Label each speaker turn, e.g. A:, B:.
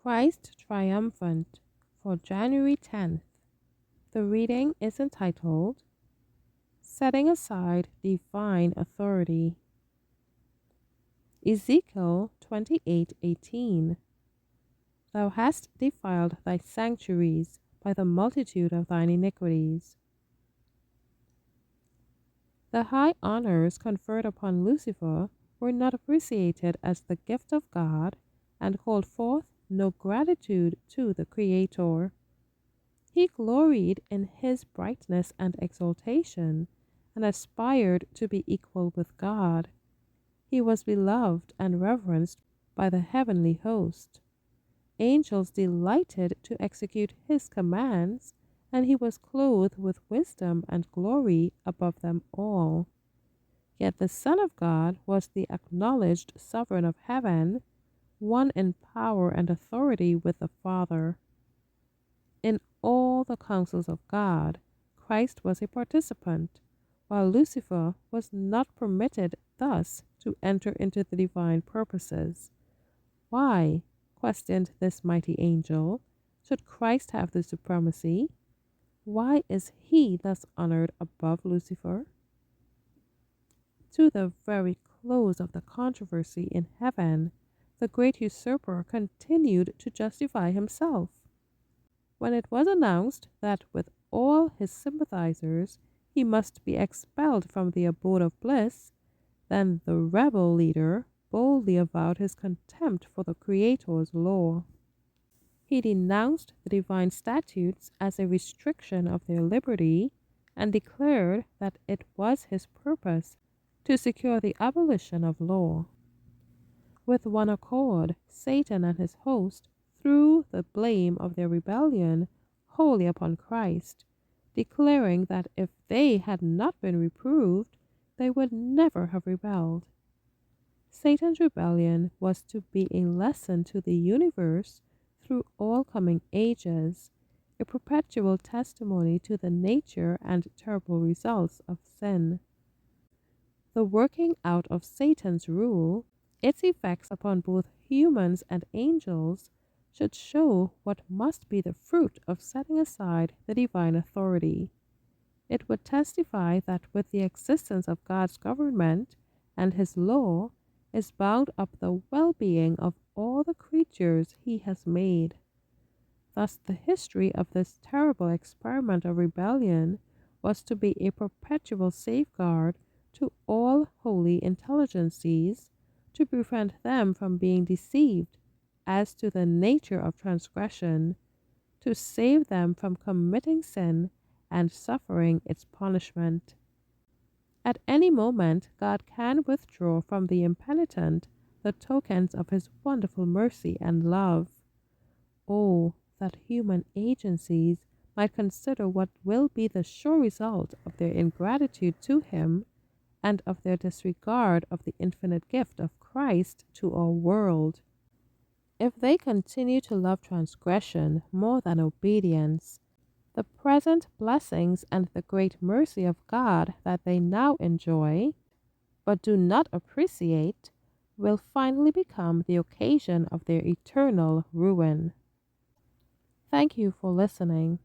A: Christ Triumphant for January 10th. The reading is entitled Setting Aside Divine Authority. Ezekiel 28:18. Thou hast defiled thy sanctuaries by the multitude of thine iniquities. The high honors conferred upon Lucifer were not appreciated as the gift of God and called forth no gratitude to the Creator. He gloried in his brightness and exaltation, and aspired to be equal with God. He was beloved and reverenced by the heavenly host. Angels delighted to execute his commands, and he was clothed with wisdom and glory above them all. Yet the Son of God was the acknowledged sovereign of heaven, one in power and authority with the Father. In all the counsels of God, Christ was a participant, while Lucifer was not permitted thus to enter into the divine purposes. Why, questioned this mighty angel, should Christ have the supremacy? Why is he thus honored above Lucifer? To the very close of the controversy in heaven, the great usurper continued to justify himself. When it was announced that with all his sympathizers he must be expelled from the abode of bliss, then the rebel leader boldly avowed his contempt for the Creator's law. He denounced the divine statutes as a restriction of their liberty and declared that it was his purpose to secure the abolition of law. With one accord, Satan and his host threw the blame of their rebellion wholly upon Christ, declaring that if they had not been reproved, they would never have rebelled. Satan's rebellion was to be a lesson to the universe through all coming ages, a perpetual testimony to the nature and terrible results of sin. The working out of Satan's rule, its effects upon both humans and angels, should show what must be the fruit of setting aside the divine authority. It would testify that with the existence of God's government and his law is bound up the well-being of all the creatures he has made. Thus the history of this terrible experiment of rebellion was to be a perpetual safeguard to all holy intelligences, to prevent them from being deceived as to the nature of transgression, to save them from committing sin and suffering its punishment. At any moment, God can withdraw from the impenitent the tokens of his wonderful mercy and love. Oh, that human agencies might consider what will be the sure result of their ingratitude to him and of their disregard of the infinite gift of Christ to our world. If they continue to love transgression more than obedience, the present blessings and the great mercy of God that they now enjoy, but do not appreciate, will finally become the occasion of their eternal ruin. Thank you for listening.